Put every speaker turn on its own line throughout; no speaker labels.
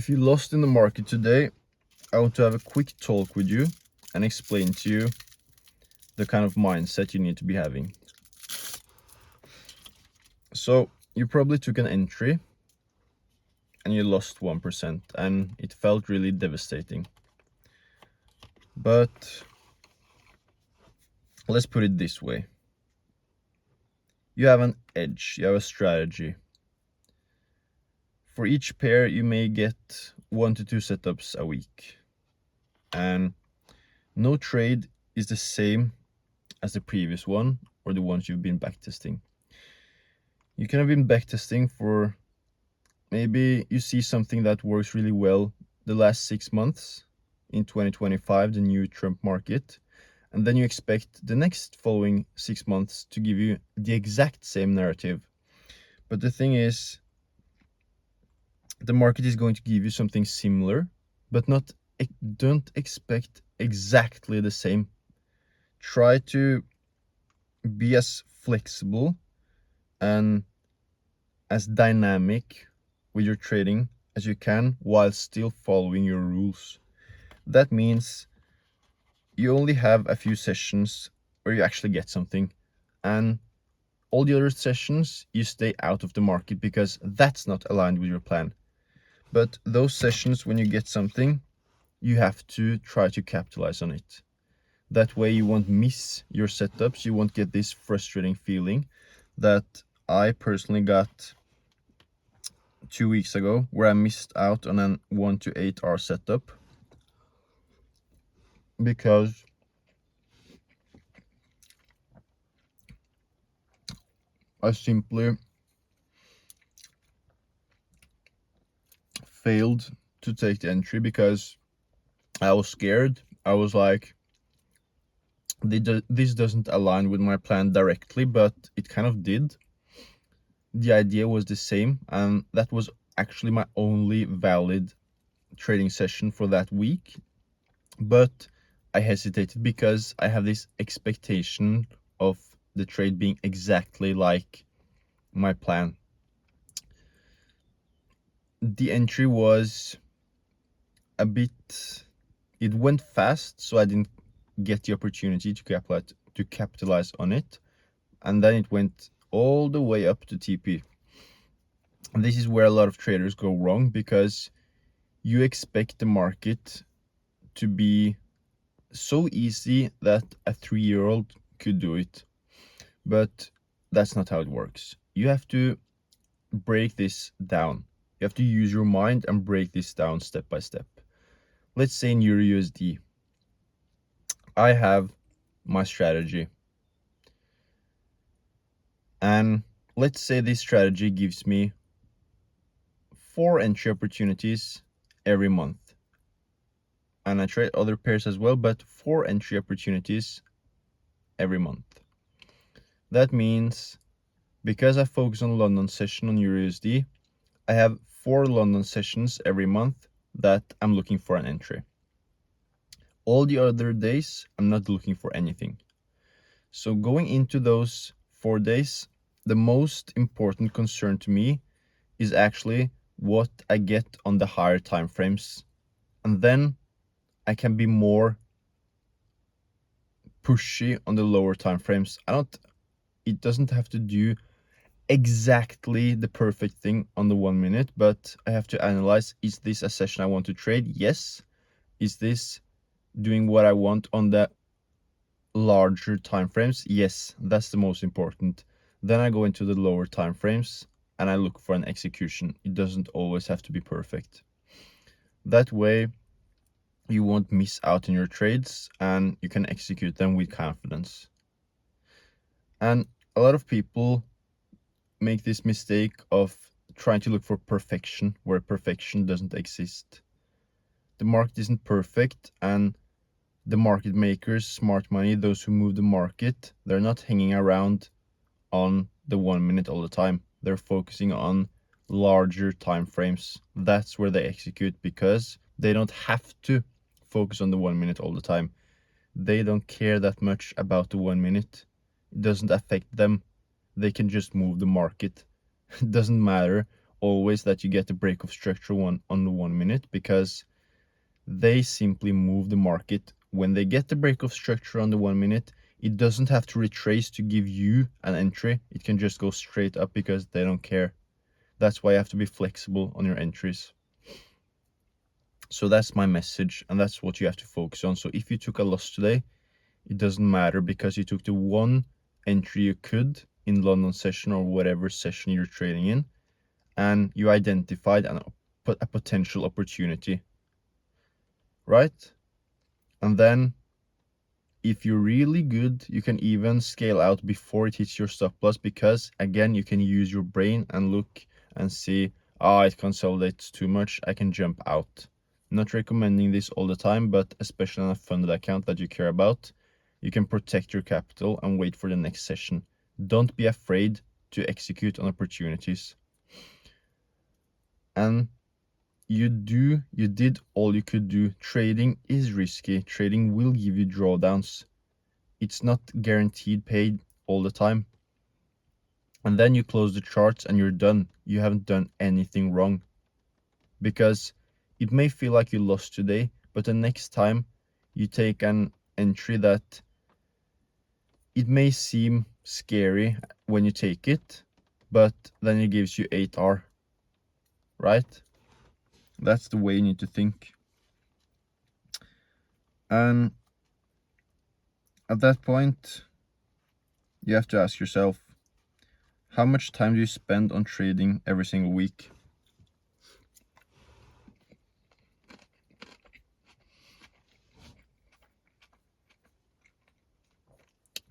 If you lost in the market today, I want to have a quick talk with you and explain to you the kind of mindset you need to be having. So you probably took an entry and you lost 1% and it felt really devastating. But let's put it this way. You have an edge, you have a strategy. For each pair, you may get 1 to 2 setups a week. And no trade is the same as the previous one or the ones you've been backtesting. You can have been backtesting for maybe you see something that works really well the last 6 months in 2025, the new Trump market, and then you expect the next following 6 months to give you the exact same narrative. But the thing is, the market is going to give you something similar, but don't expect exactly the same. Try to be as flexible and as dynamic with your trading as you can while still following your rules. That means you only have a few sessions where you actually get something, and all the other sessions you stay out of the market because that's not aligned with your plan. But those sessions when you get something, you have to try to capitalize on it. That way you won't miss your setups, you won't get this frustrating feeling that I personally got 2 weeks ago, where I missed out on an 1 to 8 hour setup because I simply failed to take the entry because I was scared. I was like, this doesn't align with my plan directly, but it kind of did. The idea was the same, and that was actually my only valid trading session for that week. But I hesitated because I have this expectation of the trade being exactly like my plan. The entry was a bit, it went fast, so I didn't get the opportunity to capitalize on it, and then it went all the way up to TP. And this is where a lot of traders go wrong, because you expect the market to be so easy that a 3-year-old could do it, but that's not how it works. You have to break this down. You have to use your mind and break this down step by step. Let's say in Euro USD, I have my strategy, and let's say this strategy gives me 4 entry opportunities every month, and I trade other pairs as well, but 4 entry opportunities every month. That means because I focus on London session on Euro USD, I have 4 London sessions every month that I'm looking for an entry. All the other days, I'm not looking for anything. So going into those 4 days, the most important concern to me is actually what I get on the higher time frames. And then I can be more pushy on the lower time frames. It doesn't have to do exactly the perfect thing on the 1 minute, but I have to analyze, is this a session I want to trade? Yes. Is this doing what I want on the larger time frames? Yes, that's the most important. Then I go into the lower time frames and I look for an execution. It doesn't always have to be perfect. That way you won't miss out on your trades and you can execute them with confidence. And a lot of people make this mistake of trying to look for perfection where perfection doesn't exist. The market isn't perfect, and the market makers, smart money, those who move the market, they're not hanging around on the 1 minute all the time. They're focusing on larger time frames. That's where they execute, because they don't have to focus on the 1 minute all the time. They don't care that much about the 1 minute. It doesn't affect them. They can just move the market. It doesn't matter always that you get the break of structure on the 1 minute, because they simply move the market. When they get the break of structure on the 1 minute, it doesn't have to retrace to give you an entry. It can just go straight up because they don't care. That's why you have to be flexible on your entries. So that's my message, and that's what you have to focus on. So if you took a loss today, it doesn't matter, because you took the one entry you could in London session or whatever session you're trading in, and you identified a potential opportunity, right? And then if you're really good, you can even scale out before it hits your stop loss, because again, you can use your brain and look and see, it consolidates too much, I can jump out. Not recommending this all the time, but especially on a funded account that you care about, you can protect your capital and wait for the next session. Don't be afraid to execute on opportunities. And you did all you could do. Trading is risky. Trading will give you drawdowns. It's not guaranteed paid all the time. And then you close the charts and you're done. You haven't done anything wrong. Because it may feel like you lost today, but the next time you take an entry that it may seem scary when you take it, but then it gives you 8R, right? That's the way you need to think. And at that point, you have to ask yourself, how much time do you spend on trading every single week?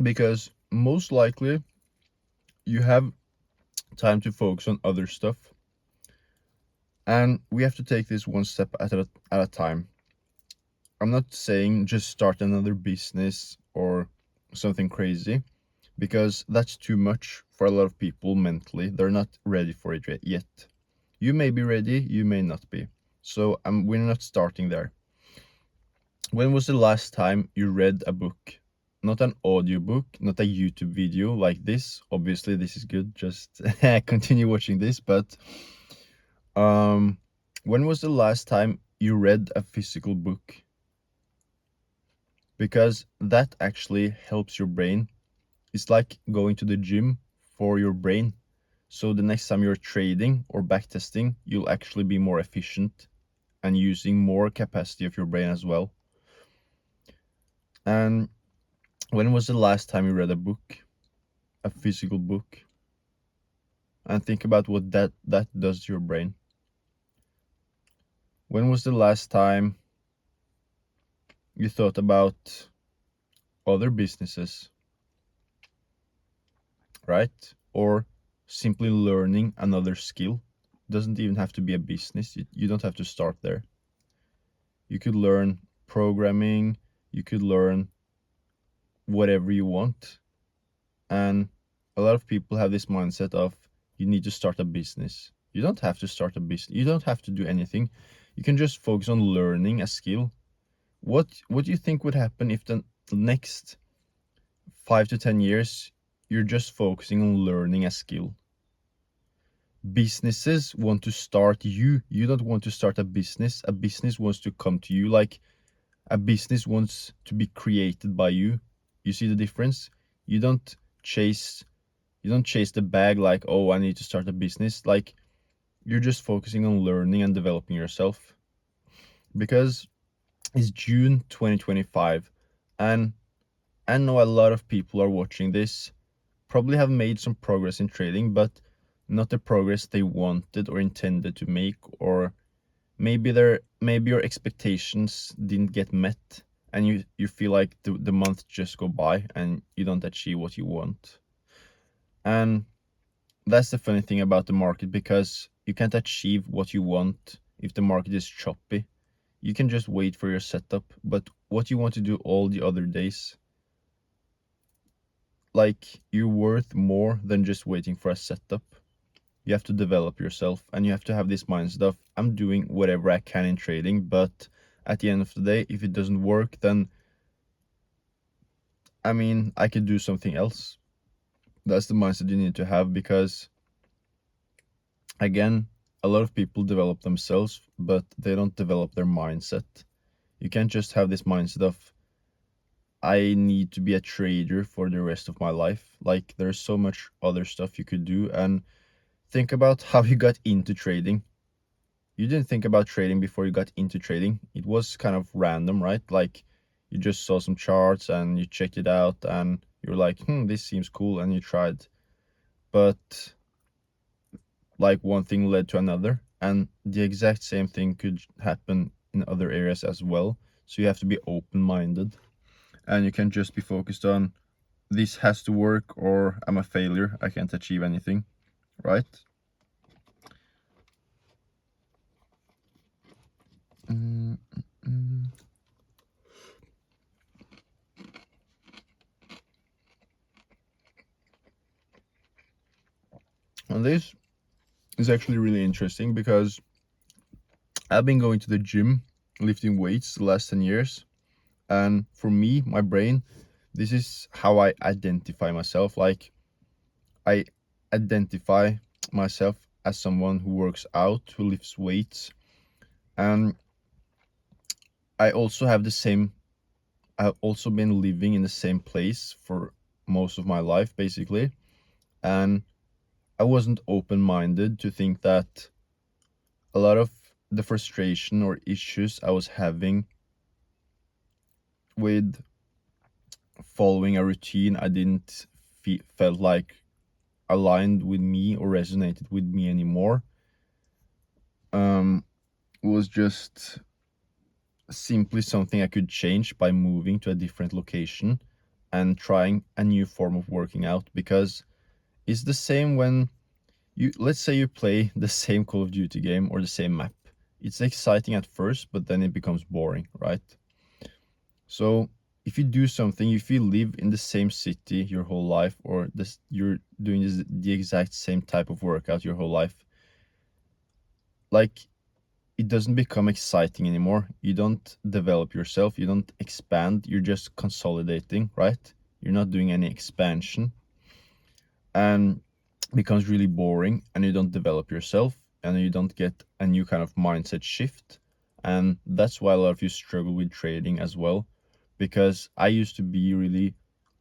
Because most likely you have time to focus on other stuff. And we have to take this one step at a time. I'm not saying just start another business or something crazy, because that's too much for a lot of people mentally. They're not ready for it yet. You may be ready, you may not be. So we're not starting there. When was the last time you read a book? Not an audiobook, not a YouTube video like this. Obviously, this is good. Just continue watching this. But when was the last time you read a physical book? Because that actually helps your brain. It's like going to the gym for your brain. So the next time you're trading or backtesting, you'll actually be more efficient and using more capacity of your brain as well. And when was the last time you read a book, a physical book? And think about what that does to your brain. When was the last time you thought about other businesses, right? Or simply learning another skill? Doesn't even have to be a business. You don't have to start there. You could learn programming, you could learn whatever you want. And a lot of people have this mindset of you need to start a business. You don't have to start a business. You don't have to do anything. You can just focus on learning a skill. What do you think would happen if the next 5 to 10 years you're just focusing on learning a skill? Businesses want to start you. You don't want to start a business. A business wants to come to you. Like, a business wants to be created by you. You see the difference? You don't chase the bag like, oh, I need to start a business. Like, you're just focusing on learning and developing yourself. Because it's June 2025, and I know a lot of people are watching this, probably have made some progress in trading, but not the progress they wanted or intended to make, or maybe your expectations didn't get met, and you feel like the month just go by and you don't achieve what you want. And that's the funny thing about the market, because you can't achieve what you want if the market is choppy. You can just wait for your setup, but what you want to do all the other days, like, you're worth more than just waiting for a setup. You have to develop yourself, and you have to have this mindset of, I'm doing whatever I can in trading, but at the end of the day, if it doesn't work, then I could do something else. That's the mindset you need to have, because again, a lot of people develop themselves, but they don't develop their mindset. You can't just have this mindset of, I need to be a trader for the rest of my life. Like, there's so much other stuff you could do. And think about how you got into trading. You didn't think about trading before you got into trading. It was kind of random, right? Like, you just saw some charts and you checked it out and you're like, this seems cool, and you tried. But like, one thing led to another, and the exact same thing could happen in other areas as well. So you have to be open-minded, and you can't just be focused on, this has to work or I'm a failure, I can't achieve anything, right? Mm, mm. And this is actually really interesting because I've been going to the gym, lifting weights the last 10 years. And for me, my brain, this is how I identify myself. Like, I identify myself as someone who works out, who lifts weights. And I also have the same, I've also been living in the same place for most of my life, basically. And I wasn't open minded to think that a lot of the frustration or issues I was having with following a routine I didn't felt like aligned with me or resonated with me anymore, um, was just simply something I could change by moving to a different location and trying a new form of working out. Because it's the same when you, let's say you play the same Call of Duty game or the same map. It's exciting at first, but then it becomes boring, right? So if you do something, if you live in the same city your whole life, or this, you're doing the exact same type of workout your whole life, like, it doesn't become exciting anymore. You don't develop yourself, you don't expand, you're just consolidating, right? You're not doing any expansion, and becomes really boring, and you don't develop yourself, and you don't get a new kind of mindset shift. And that's why a lot of you struggle with trading as well, because I used to be really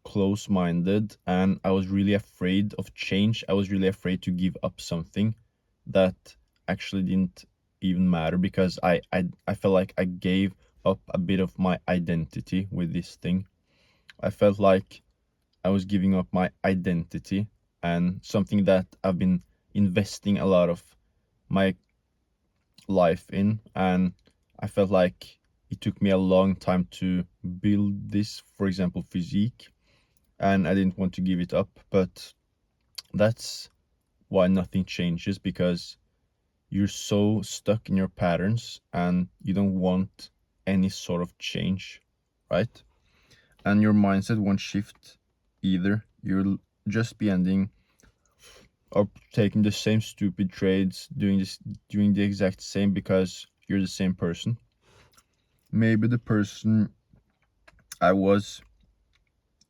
close minded and I was really afraid of change. I was really afraid to give up something that actually didn't even matter, because I felt like I gave up a bit of my identity with this thing. I felt like I was giving up my identity and something that I've been investing a lot of my life in. And I felt like it took me a long time to build this, for example, physique, and I didn't want to give it up. But that's why nothing changes, because you're so stuck in your patterns and you don't want any sort of change, right? And your mindset won't shift either. You'll just be ending up taking the same stupid trades, doing the exact same, because you're the same person. Maybe the person I was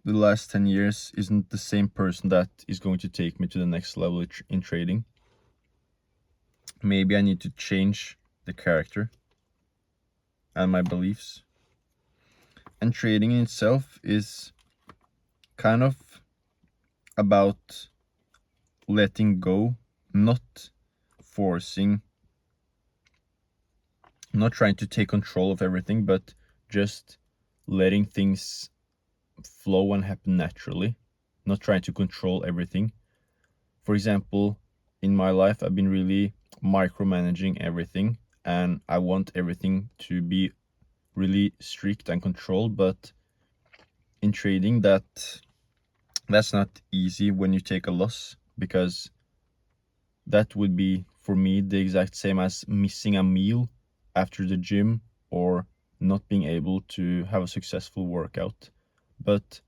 the last 10 years isn't the same person that is going to take me to the next level in trading. Maybe I need to change the character and my beliefs. And trading in itself is kind of about letting go, not forcing, not trying to take control of everything, but just letting things flow and happen naturally, not trying to control everything. For example, in my life, I've been really micromanaging everything, and I want everything to be really strict and controlled. But in trading, that's not easy when you take a loss, because that would be for me the exact same as missing a meal after the gym, or not being able to have a successful workout. But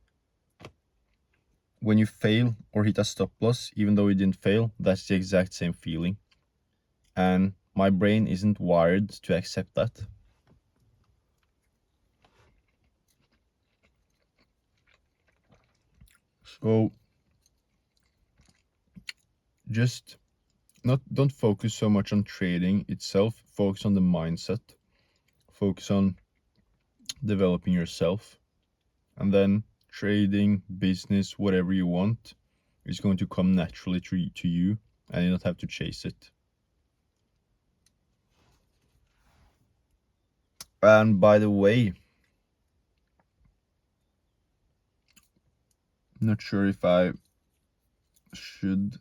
when you fail or hit a stop loss, even though you didn't fail, that's the exact same feeling. And my brain isn't wired to accept that. So just don't focus so much on trading itself. Focus on the mindset. Focus on developing yourself, and then trading, business, whatever you want is going to come naturally to you, and you don't have to chase it. And by the way, not sure if I should